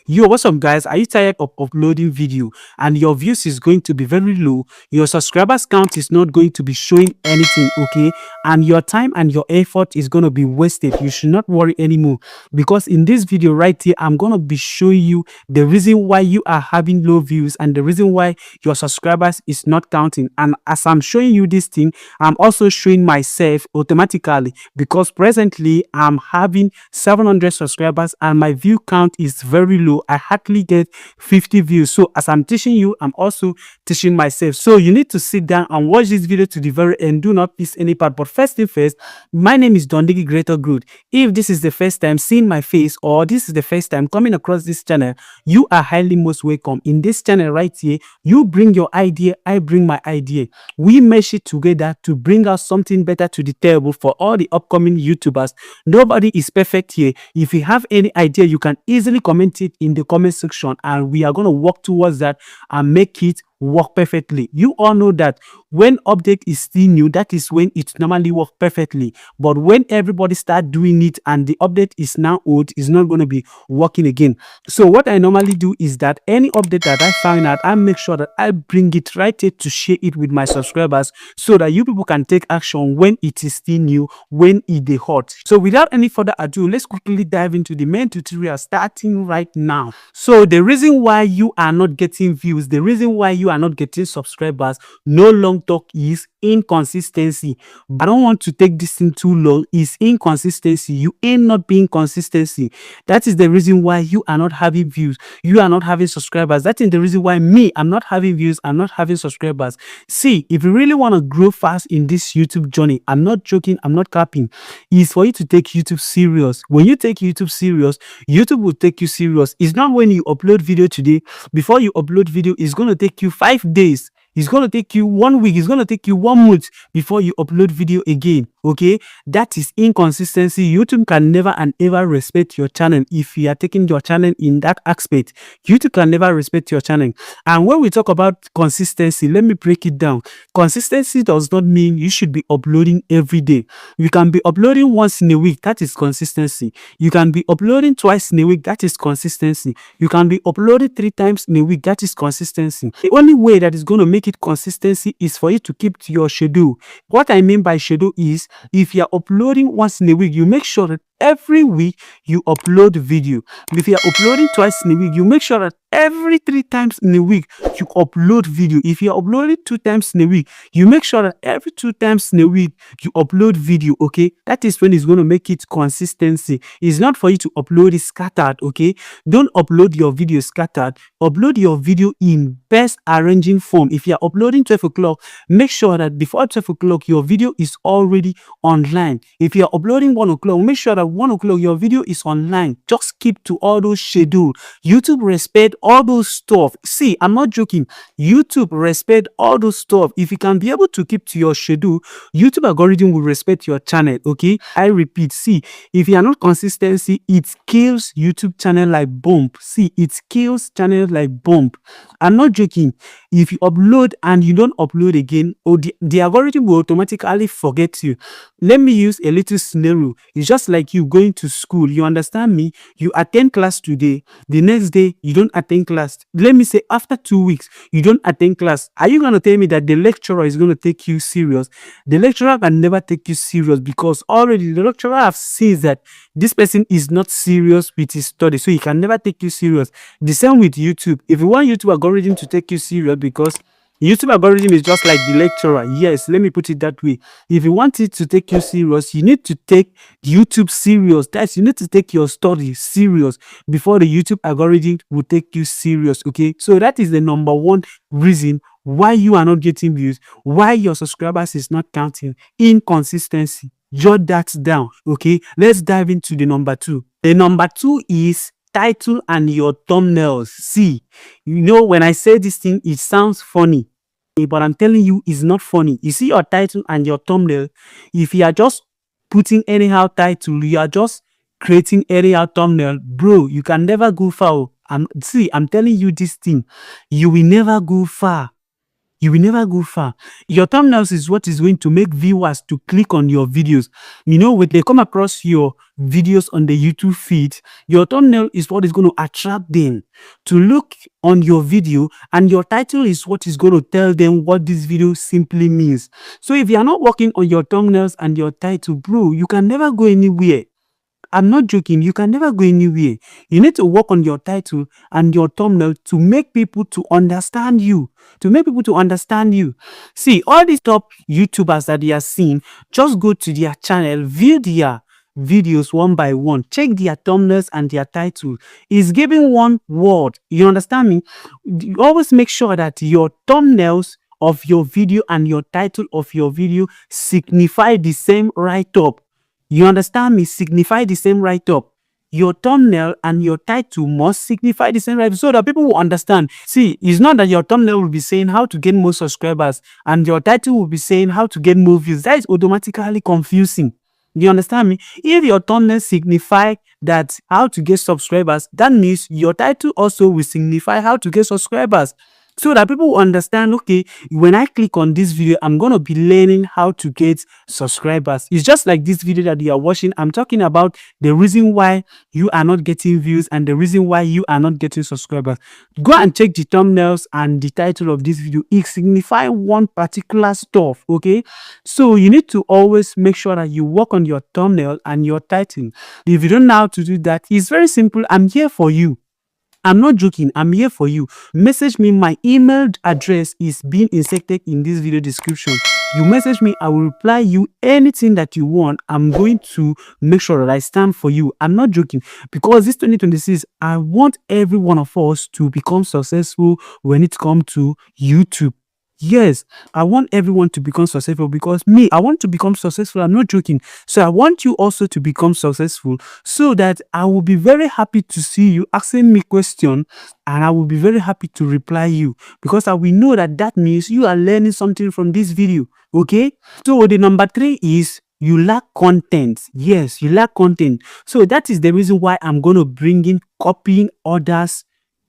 Yo, what's up, guys? Are you tired of uploading video and your views is going to be very low? Your subscribers count is not going to be showing anything, okay? And your time and your effort is going to be wasted. You should not worry anymore, because in this video right here, I'm going to be showing you the reason why you are having low views and the reason why your subscribers is not counting. And as I'm showing you this thing, I'm also showing myself automatically, because presently I'm having 700 subscribers and my view count is very low. I hardly get 50 views. So as I'm teaching you, I'm also teaching myself. So you need to sit down and watch this video to the very end. Do not miss any part. But first thing first, my name is Donniggi Greater Good. If this is the first time seeing my face, or this is the first time coming across this channel, you are highly most welcome. In this channel right here, you bring your idea, I bring my idea. We mesh it together to bring out something better to the table for all the upcoming YouTubers. Nobody is perfect here. If you have any idea, you can easily comment it in the comment section, and we are going to work towards that and make it work perfectly. You all know that when update is still new, that is when it normally works perfectly. But when everybody start doing it and the update is now old, it's not going to be working again. So what I normally do is that any update that I find out, I make sure that I bring it right here to share it with my subscribers, so that you people can take action when it is still new, when it is hot. So without any further ado, let's quickly dive into the main tutorial starting right now. So the reason why you are not getting views, the reason why you are not getting subscribers, no long talk, is inconsistency. I don't want to take this thing too long. Is inconsistency. You ain't not being consistency. That is the reason why you are not having views, you are not having subscribers. That is the reason why me, I'm not having views, I'm not having subscribers. See, if you really want to grow fast in this YouTube journey, I'm not joking, I'm not capping, is for you to take YouTube serious. When you take YouTube serious, YouTube will take you serious. It's not when you upload video today, before you upload video, it's going to take you 5 days, it's going to take you 1 week, it's going to take you 1 month before you upload video again. Okay, that is inconsistency. YouTube can never and ever respect your channel. If you are taking your channel in that aspect, YouTube can never respect your channel. And when we talk about consistency, let me break it down. Consistency does not mean you should be uploading every day. You can be uploading once in a week, that is consistency. You can be uploading twice in a week, that is consistency. You can be uploading 3 times in a week, that is consistency. The only way that is going to make it consistency is for you to keep to your schedule. What I mean by schedule is, if you're uploading once in a week, you make sure that every week you upload video. If you're uploading twice in a week, you make sure that every 3 times in a week you upload video. If you're uploading 2 times in a week, you make sure that every 2 times in a week you upload video. Okay, that is when it's going to make it consistency. It's not for you to upload it scattered. Okay, don't upload your video scattered. Upload your video in best arranging form. If you're uploading 12 o'clock, make sure that before 12 o'clock your video is already online. If you're uploading 1 o'clock, make sure that 1 o'clock your video is online. Just keep to all those schedule. YouTube respect all those stuff. See, I'm not joking. YouTube respect all those stuff. If you can be able to keep to your schedule, YouTube algorithm will respect your channel. Okay, I repeat, see, if you are not consistency, it kills YouTube channel like bomb. See, it kills channel like bomb. I'm not joking. If you upload and you don't upload again, or the algorithm will automatically forget you. Let me use a little scenario. It's just like you going to school. You understand me? You attend class today, the next day you don't attend class. Let me say after 2 weeks you don't attend class. Are you going to tell me that the lecturer is going to take you serious? The lecturer can never take you serious, because already the lecturer have seen that this person is not serious with his study, so he can never take you serious. The same with YouTube. If you want YouTube algorithm to take you serious, because YouTube algorithm is just like the lecturer. Yes, let me put it that way. If you want it to take you serious, you need to take YouTube serious. That's, you need to take your study serious before the YouTube algorithm will take you serious. Okay, so that is the number one reason why you are not getting views, why your subscribers is not counting. Inconsistency. Jot that down. Okay, let's dive into the number 2. The number 2 is title and your thumbnails. See, you know, when I say this thing, it sounds funny, but I'm telling you, it's not funny. You see your title and your thumbnail, if you are just putting anyhow title, you are just creating anyhow thumbnail, bro, you can never go far. I'm telling you this thing, you will never go far. you will never go far. Your thumbnails is what is going to make viewers to click on your videos. When they come across your videos on the YouTube feed, your thumbnail is what is going to attract them to look on your video, and your title is what is going to tell them what this video simply means. So if you are not working on your thumbnails and your title, bro, you can never go anywhere. I'm not joking. You can never go anywhere. You need to work on your title and your thumbnail to make people to understand you. See, all these top YouTubers that you are seeing, just go to their channel, view their videos one by one, check their thumbnails and their title. It's giving one word. You understand me? You always make sure that your thumbnails of your video and your title of your video signify the same write-up. You understand me? Signify the same write-up. Your thumbnail and your title must signify the same write-up so that people will understand. See, it's not that your thumbnail will be saying how to get more subscribers and your title will be saying how to get more views. That is automatically confusing. You understand me? If your thumbnail signify that how to get subscribers, that means your title also will signify how to get subscribers. So that people will understand, okay, when I click on this video, I'm going to be learning how to get subscribers. It's just like this video that you are watching. I'm talking about the reason why you are not getting views and the reason why you are not getting subscribers. Go and check the thumbnails and the title of this video. It signifies one particular stuff, okay? So you need to always make sure that you work on your thumbnail and your title. If you don't know how to do that, it's very simple. I'm here for you. I'm not joking. I'm here for you. Message me. My email address is being inserted in this video description. You message me, I will reply you anything that you want. I'm going to make sure that I stand for you. I'm not joking, because this 2026, I want every one of us to become successful when it comes to YouTube. Yes, I want everyone to become successful, because me, I want to become successful. I'm not joking. So I want you also to become successful, so that I will be very happy to see you asking me questions, and I will be very happy to reply you, because I will know that that means you are learning something from this video. Okay. So the number 3 is you lack content. Yes, you lack content. So that is the reason why I'm going to bring in copying others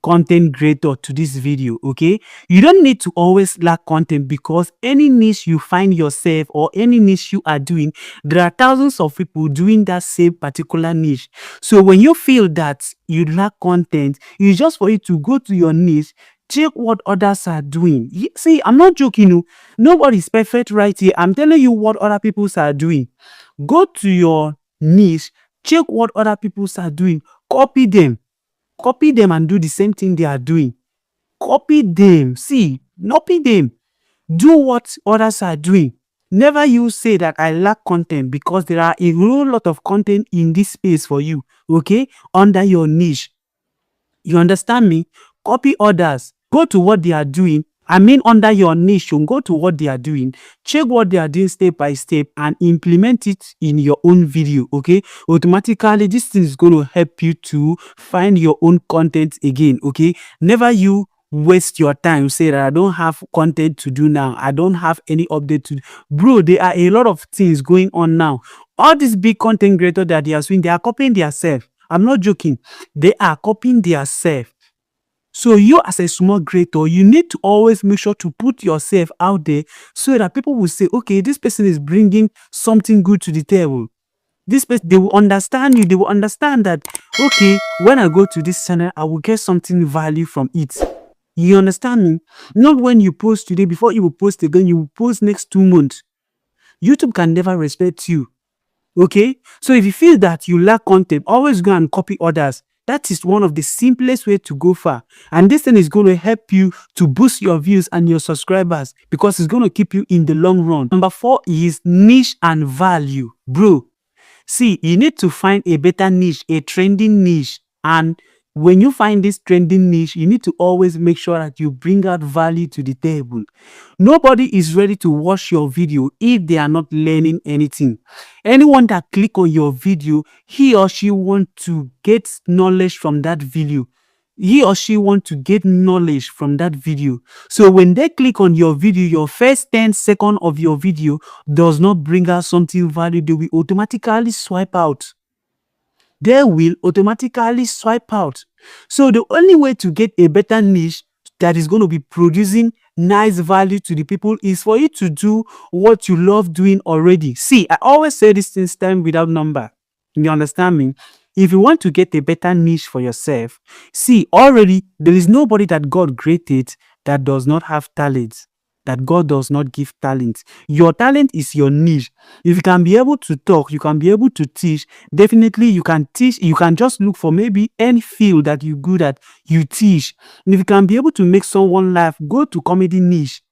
content creator to this video. Okay, you don't need to always lack content, because any niche you find yourself or any niche you are doing, there are thousands of people doing that same particular niche. So when you feel that you lack content, it's just for you to go to your niche, check what others are doing. See, I'm not joking. Nobody's perfect right here. I'm telling you what other people are doing. Go to your niche, check what other people are doing, copy them and do the same thing they are doing. Copy them. See, copy them. Do what others are doing. Never you say that I lack content, because there are a whole lot of content in this space for you, okay, under your niche. You understand me? Copy others. Go to what they are doing. I mean, under your niche, go to what they are doing, check what they are doing step by step, and implement it in your own video. Okay, automatically this thing is going to help you to find your own content again. Okay, never you waste your time say that I don't have content to do now, I don't have any update to do. Bro, there are a lot of things going on now. All these big content creators that they are doing, they are copying themselves. I'm not joking. They are copying themselves. So you, as a small creator, you need to always make sure to put yourself out there, so that people will say, okay, this person is bringing something good to the table. This person, they will understand you. They will understand that, okay, when I go to this channel, I will get something value from it. You understand me? Not when you post today, before you will post again, you will post next 2 months. YouTube can never respect you. Okay? So if you feel that you lack content, always go and copy others. That is one of the simplest way to go far. And this thing is going to help you to boost your views and your subscribers, because it's going to keep you in the long run. Number 4 is niche and value. Bro, see, you need to find a better niche, a trending niche. And when you find this trending niche, you need to always make sure that you bring out value to the table. Nobody is ready to watch your video if they are not learning anything. Anyone that click on your video, he or she want to get knowledge from that video. He or she want to get knowledge from that video. So when they click on your video, your first 10 seconds of your video does not bring out something value, they will automatically swipe out. They will automatically swipe out. So the only way to get a better niche that is going to be producing nice value to the people is for you to do what you love doing already. See, I always say this thing time without number. You understand me? If you want to get a better niche for yourself, see, already there is nobody that God created that does not have talent, that God does not give talent. Your talent is your niche. If you can be able to talk, you can be able to teach, definitely you can teach. You can just look for maybe any field that you're good at, you teach. And if you can be able to make someone laugh, go to comedy niche.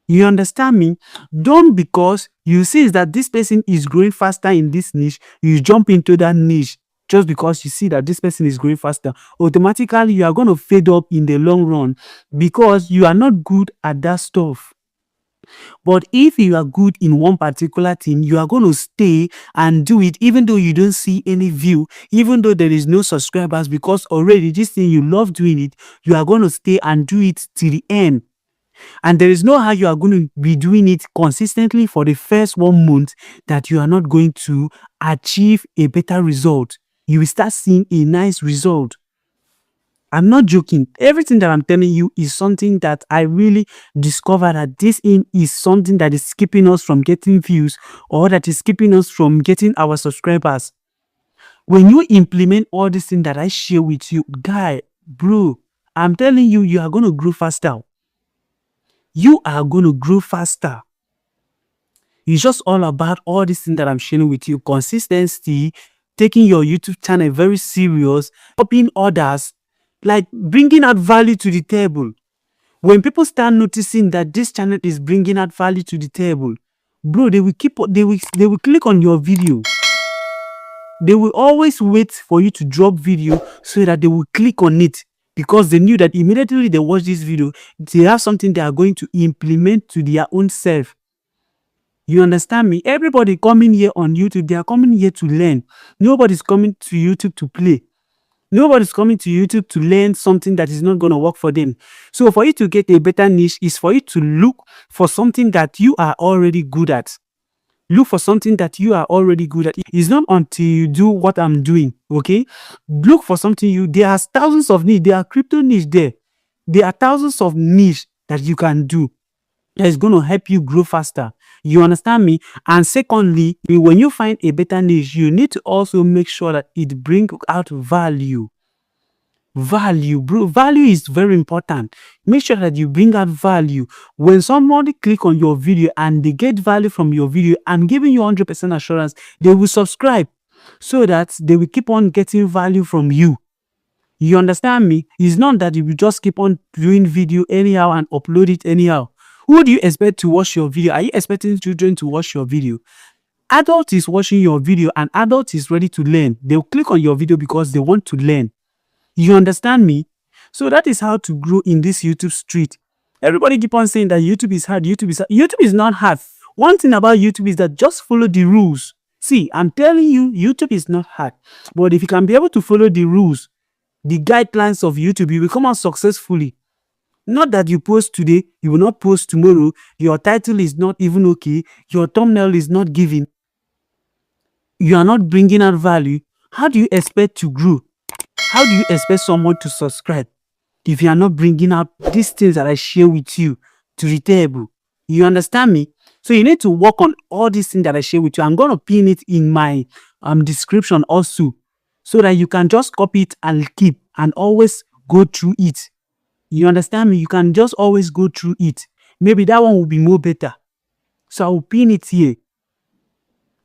You understand me? Don't, because you see that this person is growing faster in this niche, you jump into that niche just because you see that this person is growing faster. Automatically, you are going to fade up in the long run because you are not good at that stuff. But if you are good in one particular thing, you are going to stay and do it even though you don't see any view, even though there is no subscribers, because already this thing you love doing it, you are going to stay and do it till the end. And there is no how you are going to be doing it consistently for the first 1 month that you are not going to achieve a better result. You will start seeing a nice result. I'm not joking. Everything that I'm telling you is something that I really discovered that this is something that is keeping us from getting views, or that is keeping us from getting our subscribers. When you implement all these things that I share with you, guy, bro, I'm telling you, you are going to grow faster. You are going to grow faster. It's just all about all these things that I'm sharing with you. Consistency, taking your YouTube channel very serious, helping others, like bringing out value to the table. When people start noticing that this channel is bringing out value to the table, bro, they will click on your video. They will always wait for you to drop video so that they will click on it, because they knew that immediately they watch this video, they have something they are going to implement to their own self. You understand me? Everybody coming here on YouTube, they are coming here to learn. Nobody's coming to YouTube to play. Nobody's coming to YouTube to learn something that is not going to work for them. So for you to get a better niche is for you to look for something that you are already good at. Look for something that you are already good at. It's not until you do what I'm doing, okay? Look for something there are thousands of niche. There are crypto niche there. There are thousands of niche that you can do that is going to help you grow faster. You understand me? And secondly, when you find a better niche, you need to also make sure that it brings out value. Value, bro. Value is very important. Make sure that you bring out value. When somebody click on your video and they get value from your video and giving you 100% assurance, they will subscribe so that they will keep on getting value from you. You understand me? It's not that you will just keep on doing video anyhow and upload it anyhow. Who do you expect to watch your video? Are you expecting children to watch your video? Adult is watching your video and adult is ready to learn. They'll click on your video because they want to learn. You understand me? So that is how to grow in this YouTube street. Everybody keep on saying that YouTube is hard. YouTube is hard. YouTube is not hard. One thing about YouTube is that just follow the rules. See, I'm telling you, YouTube is not hard. But if you can be able to follow the rules, the guidelines of YouTube, you will come out successfully. Not that you post today, you will not post tomorrow. Your title is not even okay. Your thumbnail is not giving. You are not bringing out value. How do you expect to grow? How do you expect someone to subscribe if you are not bringing out these things that I share with you to the table? You understand me? So you need to work on all these things that I share with you. I'm going to pin it in my description also, so that you can just copy it and keep and always go through it. You understand me? You can just always go through it. Maybe that one will be more better. So I will pin it here.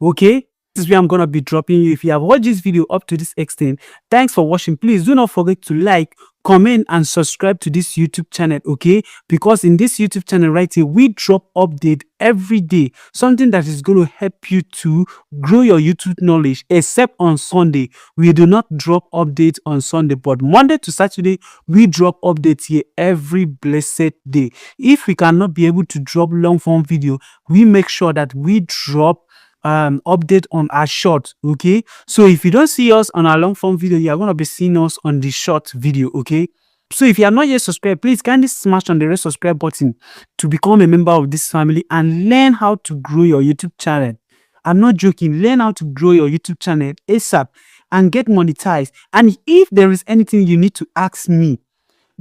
Okay? This is where I'm going to be dropping you. If you have watched this video up to this extent, thanks for watching. Please do not forget to like, comment, and subscribe to this YouTube channel, okay? Because in this YouTube channel right here, we drop update every day. Something that is going to help you to grow your YouTube knowledge, except on Sunday. We do not drop updates on Sunday, but Monday to Saturday, we drop updates here every blessed day. If we cannot be able to drop long form video, we make sure that we drop update on our short, okay? So if you don't see us on our long form video, you are going to be seeing us on the short video, okay? So if you are not yet subscribed, please kindly smash on the red subscribe button to become a member of this family and learn how to grow your YouTube channel. I'm not joking. Learn how to grow your YouTube channel ASAP and get monetized. And if there is anything you need to ask me,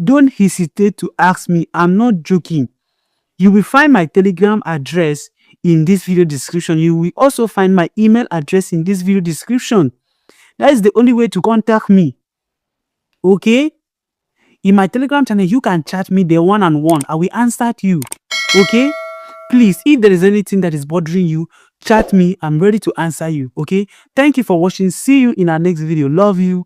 don't hesitate to ask me. I'm not joking. You will find my Telegram address in this video description. You will also find my email address in this video description. That is the only way to contact me. Okay? In my Telegram channel, you can chat me there one-on-one. I will answer to you. Okay? Please, if there is anything that is bothering you, chat me. I'm ready to answer you. Okay? Thank you for watching. See you in our next video. Love you.